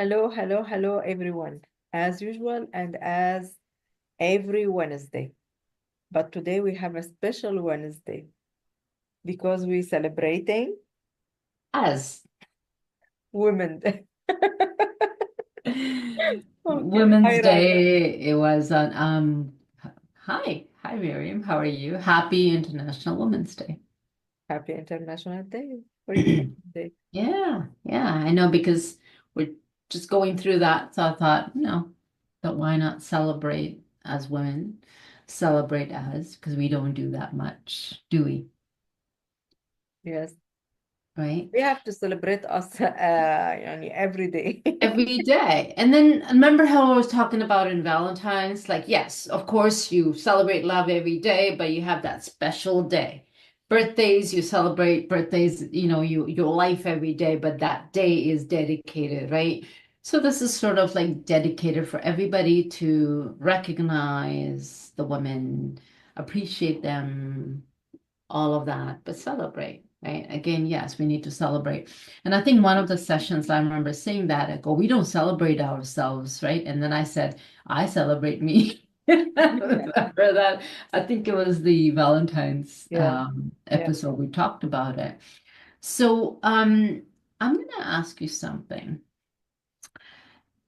Hello, hello, hello, everyone. As usual and as every Wednesday. But today we have a special Wednesday because we're celebrating As Women Day. Okay. Women's Hi, Radha. Day, it was on hi Mariam, how are you? Happy International Women's Day. Happy International Day for you today. Yeah, I know because we're just going through that, so I thought, but why not celebrate as women? Celebrate as, because we don't do that much, do we? Yes. Right? We have to celebrate us every day. Every day. And then remember how I was talking about in Valentine's? Like, yes, of course, you celebrate love every day, but you have that special day. Birthdays, you celebrate birthdays, your life every day, but that day is dedicated, right? So this is sort of like dedicated for everybody to recognize the women, appreciate them, all of that, but celebrate, right? Again, yes, we need to celebrate. And I think one of the sessions I remember saying that, I go, we don't celebrate ourselves, right? And then I said, I celebrate me. Remember that? I think it was the Valentine's Yeah, yeah. episode we talked about it. So I'm gonna ask you something.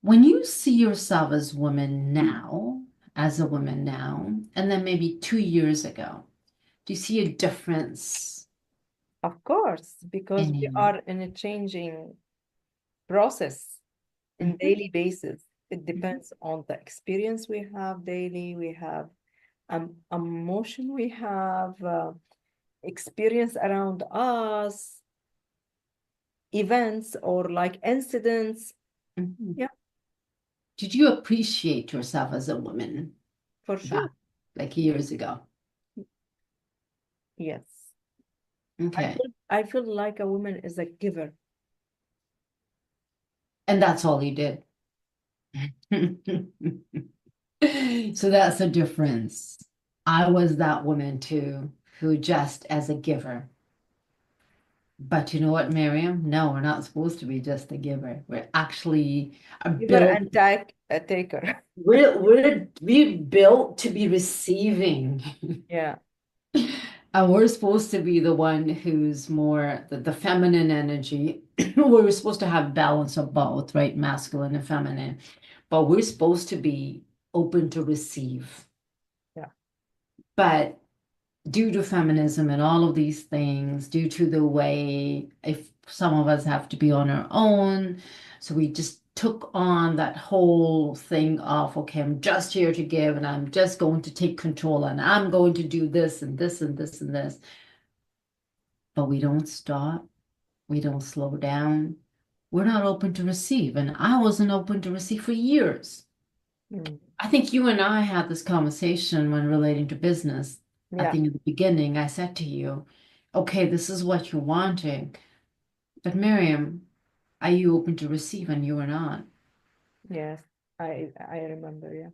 When you see yourself as woman now, as a woman now, and then maybe 2 years ago, do you see a difference Of course, because we in are in a changing process in Mhm, daily basis. It mhm. depends on the experience we have daily. We have emotion. We have experience around us, events or like incidents. Mhm. Yeah, Did you appreciate yourself as a woman for sure. back like years ago? Yes, Okay. I feel like a woman is a giver. And that's all you did. So that's the difference. I was that woman too, who just as a giver. But you know what, Miriam? No, we're not supposed to be just a giver. We're actually are Giver built, and take a taker. we're built to be receiving. Yeah, And we're supposed to be the one who's more the feminine energy. We're supposed to have balance of both, right? Masculine and feminine. But we're supposed to be open to receive. yeah. But due to feminism and all of these things, due to the way if some of us have to be on our own, so we just took on that whole thing of, okay, I'm just here to give and I'm just going to take control and I'm going to do this and this and this and this. But we don't stop. We don't slow down. We're not open to receive. And I wasn't open to receive for years. Mm. I think you and I had this conversation when relating to business. I Yeah, think in the beginning, I said to you, okay, this is what you're wanting. But Miriam, are you open to receive? And you are not, yes. I remember, yeah.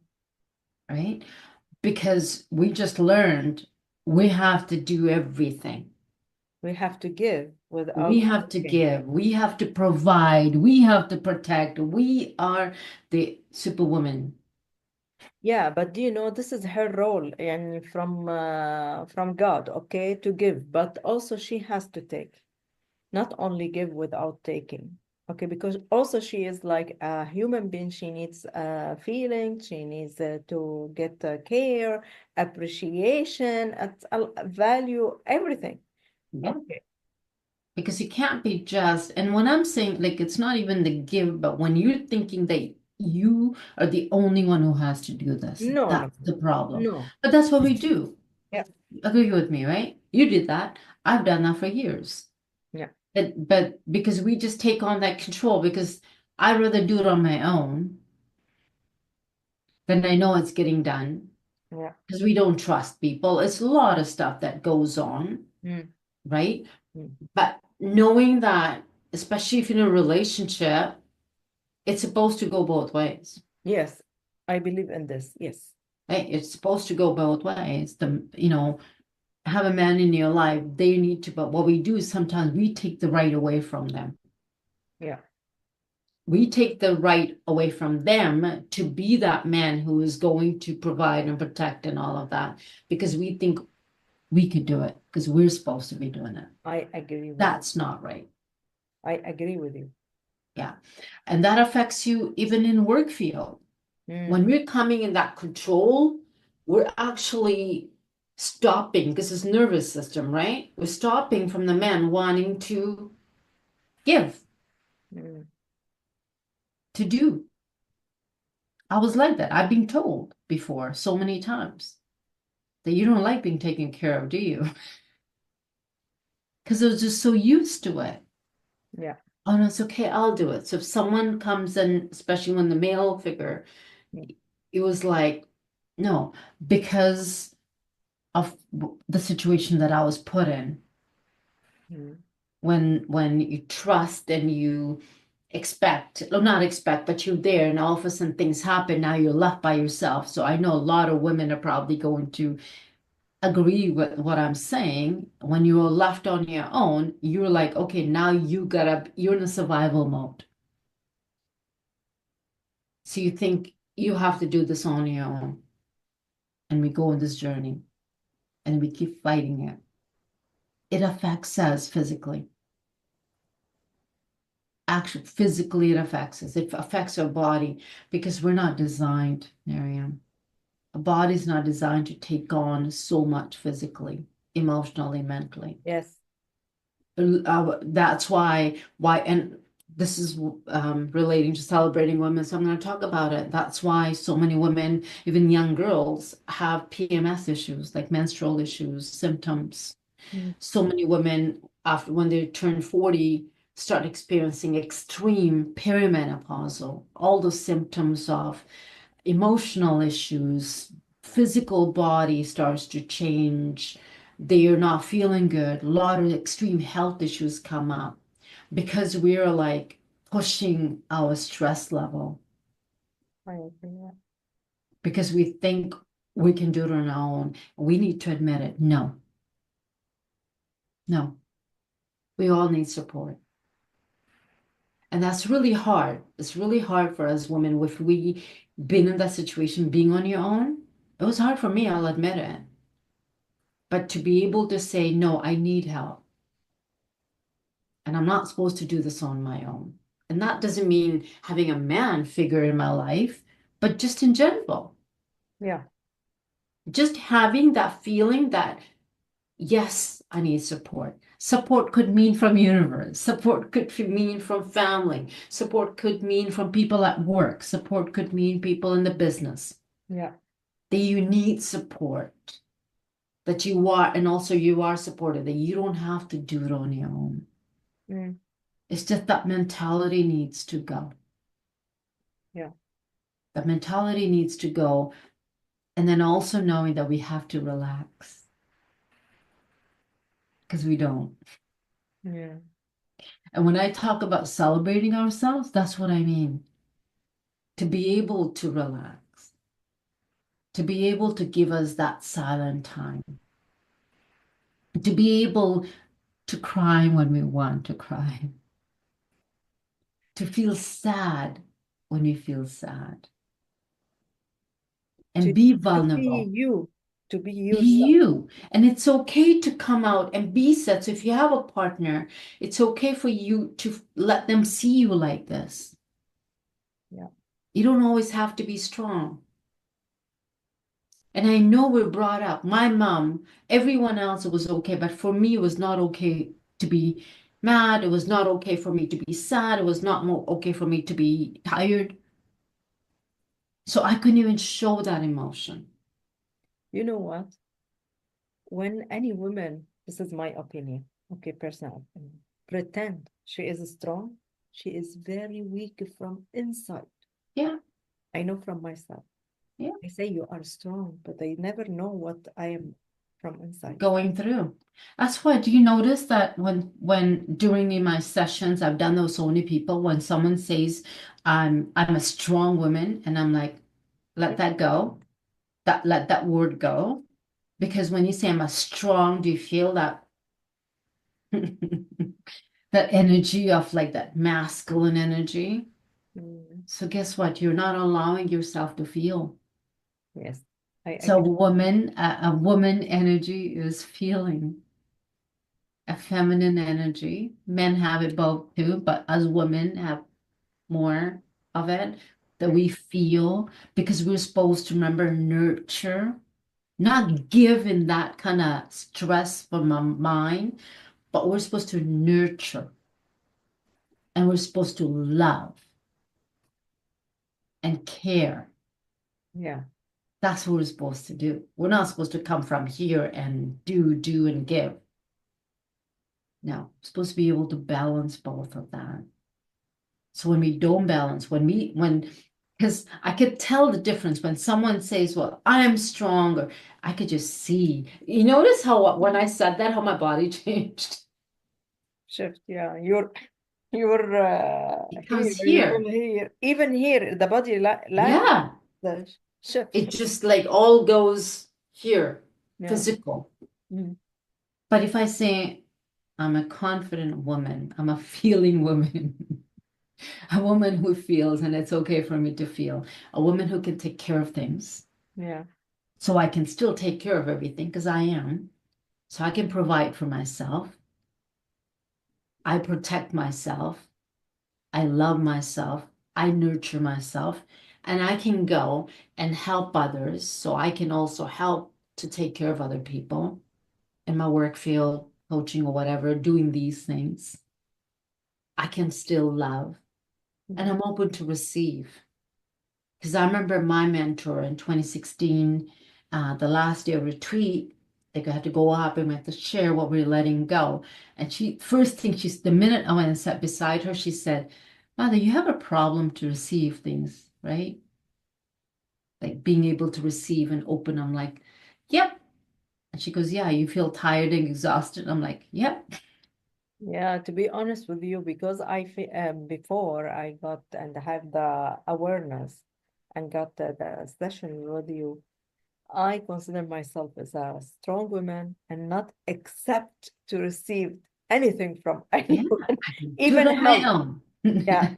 right? Because we just learned we have to do everything. We have to give We without have to asking. give, we have to provide, we have to protect. We are the superwoman. Yeah, but do you know this is her role and from God, okay, to give, but also she has to take, not only give without taking. Okay, because also she is like a human being. She needs feeling, she needs to get care, appreciation, value, everything. Yeah. Okay. Because you can't be just, and when I'm saying like it's not even the give, but when you're thinking that you are the only one who has to do this, No, no, that's the problem. no. But that's what we do. Yeah, Agree with me, right? You did that. I've done that for years. yeah, But because we just take on that control because I'd rather do it on my own than I know it's getting done yeah. because we don't trust people. It's a lot of stuff that goes on, Mm, right? mm. But knowing that, especially if you're in a relationship, it's supposed to go both ways, Yes, I believe in this. Yes. right? It's supposed to go both ways. Have a man in your life, they need to, but what we do is sometimes we take the right away from them. Yeah. we take the right away from them to be that man who is going to provide and protect and all of that because we think we could do it because we're supposed to be doing it. I agree with you. That's not right. I agree with you. Yeah. And that affects you even in work field. When Mm, we're coming in that control, we're actually stopping because it's nervous system, right? We're stopping from the man wanting to give, mm, to do. I was like that. I've been told before so many times that you don't like being taken care of, do you? Because I was just so used to it. yeah. Oh, no, it's okay, I'll do it. So if someone comes in, especially when the male figure, Mm, it was like, no, because of the situation that I was put in. mm, When you trust and you expect, or not expect, but you're there and all of a sudden things happen, now you're left by yourself. So I know a lot of women are probably going to agree with what I'm saying. When you're left on your own, you're like, okay, now you're in a survival mode. So you think you have to do this on your own. And we go on this journey and we keep fighting it. It affects us physically. Actually, physically, it affects us. It affects our body because we're not designed, Mariam. A body's not designed to take on so much physically, emotionally, mentally. yes. That's and this is relating to celebrating women, so I'm going to talk about it. That's why so many women, even young girls, have PMS issues, like menstrual issues, symptoms. Mm, So many women, after when they turn 40, start experiencing extreme perimenopausal, all the symptoms of emotional issues, physical body starts to change. They are not feeling good. A lot of extreme health issues come up because we are like pushing our stress level I agree. Yeah. because we think we can do it on our own. We need to admit it. No, no, we all need support. And that's really hard. It's really hard for us women if we been in that situation, being on your own. It was hard for me, I'll admit it. But to be able to say, no, I need help. And I'm not supposed to do this on my own. And that doesn't mean having a man figure in my life, but just in general, Yeah. just having that feeling that, yes, I need support. Support could mean from universe. Support could mean from family. Support could mean from people at work. Support could mean people in the business. Yeah. That you need support. That you are, and also you are supported. That you don't have to do it on your own. Mm, It's just that mentality needs to go. yeah. That mentality needs to go. And then also knowing that we have to relax because we don't. Yeah. And when I talk about celebrating ourselves, that's what I mean. To be able to relax, to be able to give us that silent time, to be able to cry when we want to cry, to feel sad when we feel sad, To and be to be vulnerable. you, to be Be yourself. you. And it's okay to come out and be sad. So if you have a partner, it's okay for you to let them see you like this. Yeah. You don't always have to be strong. And I know we're brought up. My mom, everyone else it was okay, but for me, it was not okay to be mad. It was not okay for me to be sad. It was not more okay for me to be tired. So I couldn't even show that emotion. You know what? When any woman, this is my opinion, okay, personal opinion, pretend she is strong, she is very weak from inside. Yeah, I know from myself. yeah. I say you are strong, but I never know what I am from inside. Going through. That's why, do you notice that when during in my sessions, I've done those so many people, when someone says I'm a strong woman, and I'm like, let that go, that let that word go. Because when you say I'm a strong, do you feel that that energy of like that masculine energy? Mm. So guess what? You're not allowing yourself to feel. Yes, I So agree. a woman energy is feeling. A feminine energy. Men have it both too, but as women have more of it that Mm. we feel because we're supposed to remember nurture, not give in that kind of stress from our mind, but we're supposed to nurture and we're supposed to love and care. Yeah, That's what we're supposed to do. We're not supposed to come from here and do, and give. No, we're supposed to be able to balance both of that. So when we don't balance, because I could tell the difference when someone says, well, I am stronger, I could just see. You notice how when I said that, how my body changed? shift. Yeah, you're here. Because You will here, hear. Even here, the body like yeah, the shift. it just like all goes here, Yeah. physical. Mm. But if I say, I'm a confident woman, I'm a feeling woman, a woman who feels, and it's okay for me to feel, a woman who can take care of things. Yeah. So I can still take care of everything because I am. So I can provide for myself. I protect myself. I love myself. I nurture myself. And I can go and help others. So I can also help to take care of other people in my work field, coaching or whatever, doing these things. I can still love and Mm. I'm open to receive. Because I remember my mentor in 2016, the last day of retreat, they had to go up and we had to share what we are letting go. And first thing the minute I went and sat beside her, she said, Mother, you have a problem to receive things, right? Like being able to receive and open. I'm like, yep. And she goes, yeah, you feel tired and exhausted. I'm like, yep. Yeah, to be honest with you, because before I got and have the awareness and got the session with you, I consider myself as a strong woman and not accept to receive anything from Yeah, anyone, I can do it even on my help. own. Yeah,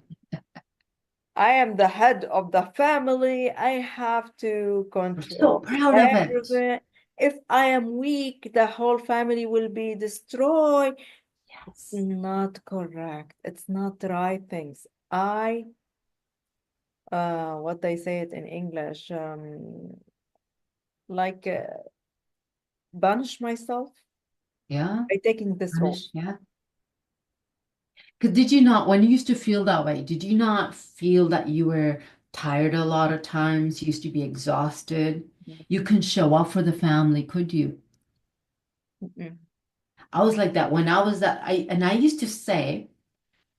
I am the head of the family. I have to I'm so control proud of it. everything. If I am weak, the whole family will be destroyed. It's Yes. not correct. It's not the right things. I, what they say it in English, like banish myself Yeah. by taking this role. Yeah. Because did you not, when you used to feel that way, did you not feel that you were tired a lot of times? You used to be exhausted. You couldn't show up for the family, could you? Mm-mm. I was like that when I was that. I used to say,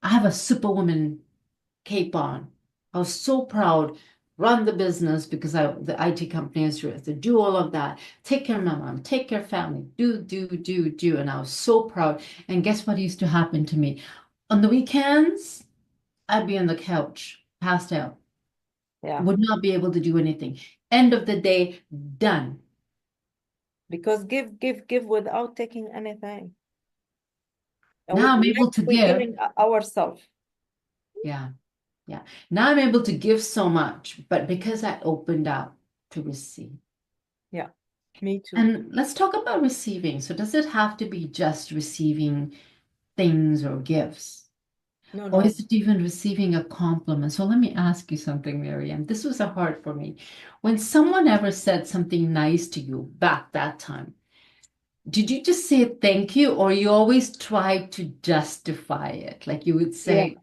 I have a superwoman cape on. I was so proud. Run the business because the IT company is to do all of that. Take care of my mom, take care of family, do. And I was so proud. And guess what used to happen to me? On the weekends, I'd be on the couch, passed out, Yeah, would not be able to do anything. End of the day, done. because give without taking anything. And we Now I'm like able to we're give. giving ourselves. Yeah, yeah. Now I'm able to give so much, but because I opened up to receive. Yeah, me too. And let's talk about receiving. So does it have to be just receiving things or gifts? No, Or no. is it even receiving a compliment? So let me ask you something, Mariam. This was a hard for me. When someone ever said something nice to you back that time, did you just say thank you, or you always try to justify it? Like you would Yeah, say,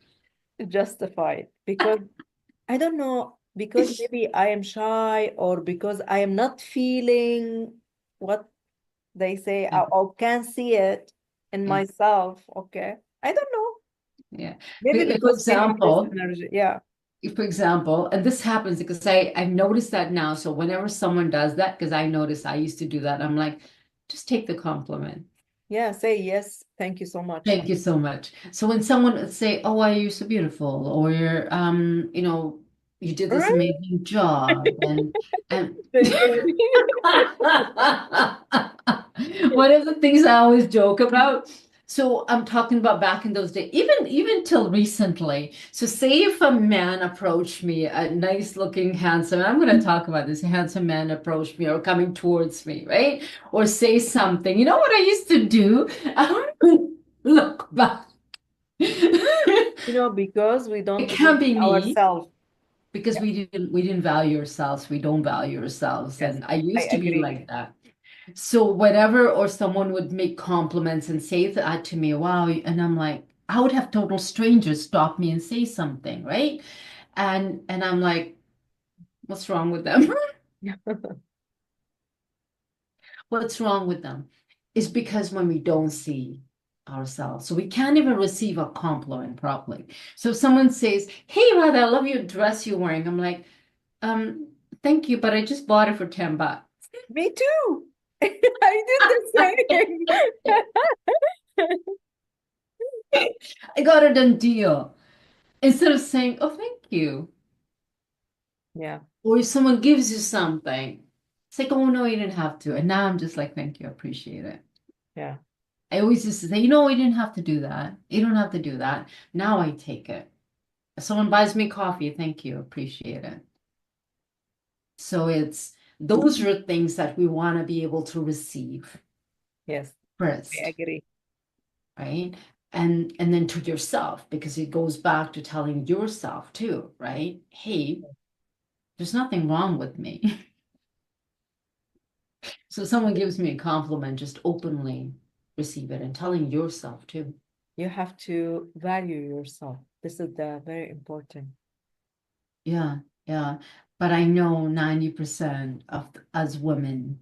justified because I don't know, because maybe I am shy or because I am not feeling what they say or can see it in yeah, myself. Okay. I don't know. yeah. Maybe For because giving this example, energy. Yeah. and this happens because I've noticed that now. So whenever someone does that, because I noticed I used to do that, I'm like, just take the compliment. Yeah. Say yes. Thank you so much. Thank you so much. So when someone would say, "Oh, why are you so beautiful?" or "You're, you did this Really? amazing job," and Thank you. one of the things I always joke about. So I'm talking about back in those days, even till recently. So say if a man approached me, a nice looking, handsome, I'm going to talk about this, a handsome man approached me or coming towards me, right? Or say something. You know what I used to do? I would look back. You know, because we It don't believe can't be in me ourselves. because Yeah, we didn't value ourselves. We don't value ourselves. yes, And I I used to be agree. like that. So whatever, or someone would make compliments and say that to me, wow, and I'm like, I would have total strangers stop me and say something, right? And I'm like, what's wrong with them? What's wrong with them? It's because when we don't see ourselves, so we can't even receive a compliment properly. So if someone says, "Hey, Radha, I love your dress you're wearing," I'm like, thank you, but I just bought it for $10. Me too. I did the same. I got a done deal. Instead of saying, "Oh, thank you." Yeah, Or if someone gives you something, it's like, oh no, you didn't have to. And now I'm just like, thank you, I appreciate it. yeah, I always used to say, you know, you didn't have to do that. You don't have to do that. Now I take it. If someone buys me coffee, thank you, appreciate it. So it's those are things that we want to be able to receive yes, I first, agree. right? And then to yourself, because it goes back to telling yourself too, right? Hey, there's nothing wrong with me. So someone gives me a compliment, just openly receive it and telling yourself too. You have to value yourself. This is the very important. Yeah, yeah. But I know 90% of us women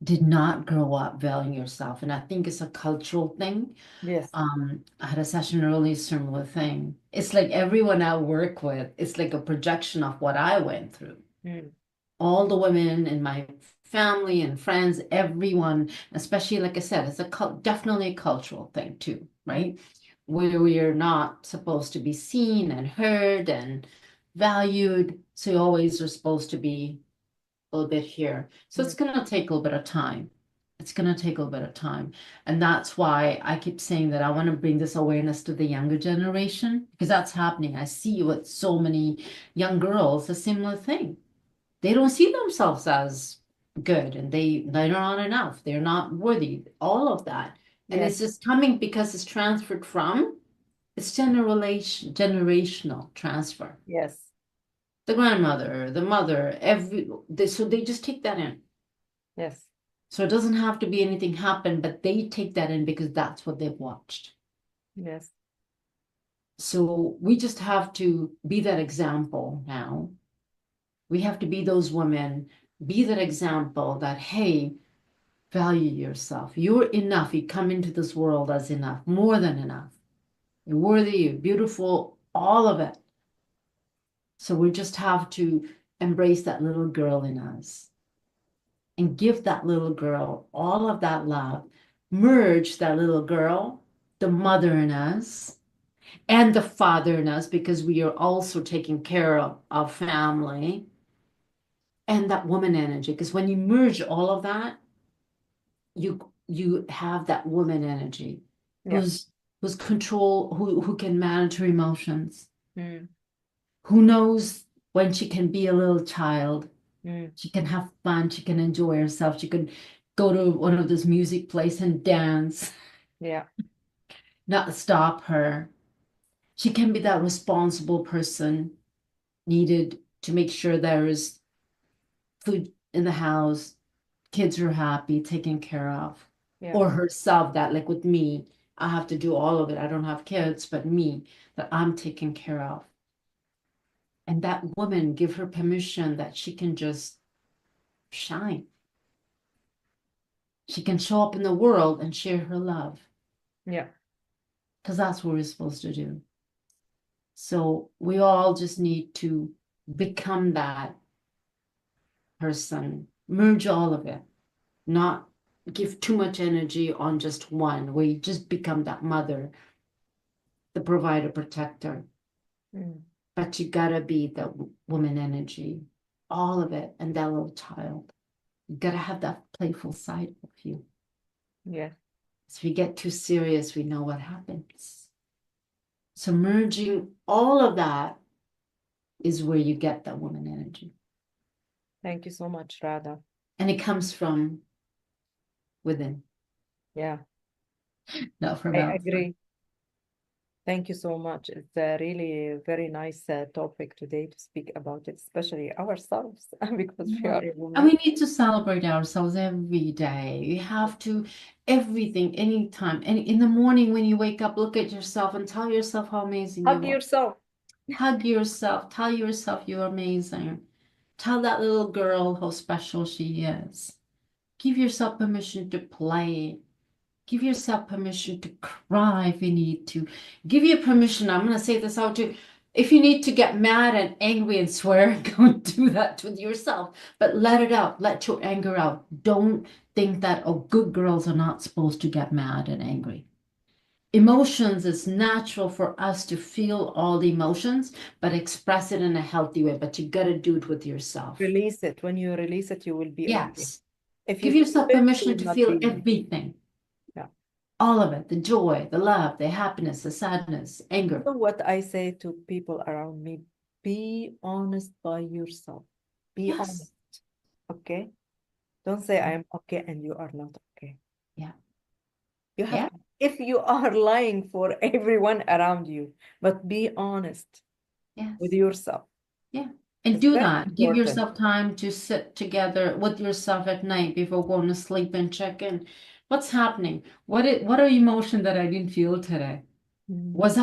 did not grow up valuing yourself. And I think it's a cultural thing. Yes. I had a session earlier, similar thing. It's like everyone I work with, it's like a projection of what I went through. Mm, All the women in my family and friends, everyone, especially like I said, it's definitely a cultural thing too, mm, right? Where we are not supposed to be seen and heard and valued. So you always are supposed to be a little bit here. So it's mm. going to take a little bit of time. It's going to take a little bit of time. And that's why I keep saying that I want to bring this awareness to the younger generation because that's happening. I see with so many young girls, a similar thing. They don't see themselves as good and they're not enough. They're not worthy. All of that. And Yes, it's just coming because it's transferred from it's generational transfer. yes, The grandmother, the mother, so they just take that in. yes, So it doesn't have to be anything happen, but they take that in because that's what they've watched. yes, So we just have to be that example now. We have to be those women, be that example that, hey, value yourself. You're enough. You come into this world as enough, more than enough. You're worthy, you're beautiful, all of it. So we just have to embrace that little girl in us and give that little girl all of that love. Merge that little girl, the mother in us, and the father in us, because we are also taking care of family and that woman energy. Because when you merge all of that, you have that woman energy yeah, who's control who can manage her emotions, mm, who knows when she can be a little child, mm, she can have fun, she can enjoy herself, she can go to one of those music places and dance, yeah, not stop her. She can be that responsible person needed to make sure there is food in the house, kids are happy, taken care of, yeah, or herself that, like with me, I have to do all of it. I don't have kids, but me, that I'm taken care of. And that woman give her permission that she can just shine. She can show up in the world and share her love yeah, because that's what we're supposed to do. So we all just need to become that person, merge all of it, not give too much energy on just one, where you just become that mother, the provider, protector. mm, But you gotta be the woman energy, all of it, and that little child. You gotta have that playful side of you. yeah. If we get too serious, we know what happens. So merging all of that is where you get that woman energy. Thank you so much, Radha. And it comes from within, Yeah, not from I outside. agree. Thank you so much. It's a really very nice topic today to speak about it, especially ourselves, because we Yeah. are And we women. need to celebrate ourselves every day. You have to, everything, anytime. And in the morning when you wake up, look at yourself and tell yourself how amazing Hug you are. yourself. Hug yourself. Tell yourself you're amazing. Tell that little girl how special she is. Give yourself permission to play. Give yourself permission to cry if you need to. Give you permission. I'm going to say this out too. If you need to get mad and angry and swear, go and do that with yourself. But let it out. Let your anger out. Don't think that, oh, good girls are not supposed to get mad and angry. Emotions, is natural for us to feel all the emotions, but express it in a healthy way. But you got to do it with yourself. Release it. When you release it, you will be okay. Yes. If you Give keep yourself it, you permission will to not feel be. everything. Yeah. All of it, the joy, the love, the happiness, the sadness, You anger. know what I say to people around me? Be honest by yourself. Be honest, Yes. okay? Don't say I am okay and you are not okay. Yeah. You have Yeah. to, if you are lying for everyone around you, but be honest with Yes. yourself. Yeah. And It's do very that. Give important. yourself time to sit together with yourself at night before going to sleep and check in. What's happening? What are emotion that I didn't feel today? Mhm. Was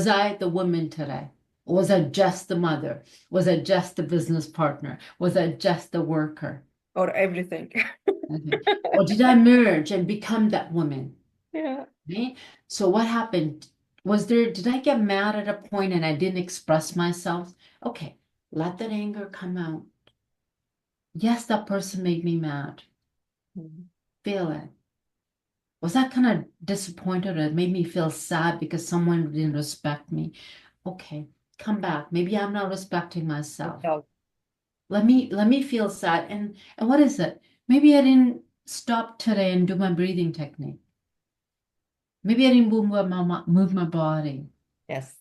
I the woman today? Was I just the mother? Was I just the business partner? Was I just the worker? Or everything. Okay. Or did I merge and become that woman? Yeah. Okay. So what happened? Did I get mad at a point and I didn't express myself? Okay, let that anger come out. Yes, that person made me mad. Mhm. Feel it. Was that kind of disappointed or it made me feel sad because someone didn't respect me? Okay, come back. Maybe I'm not respecting myself. Yourself. Let me feel sad. And what is it? Maybe I didn't stop today and do my breathing technique. Maybe I didn't move my body. Yes.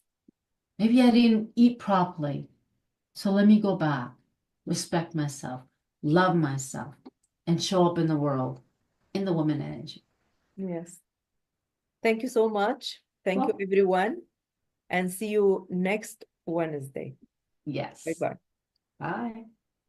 Maybe I didn't eat properly. So let me go back, respect myself, love myself, and show up in the world in the woman energy. Yes. Thank you so much. Thank you, Well, everyone. And see you next Wednesday. Bye yes. bye. Bye.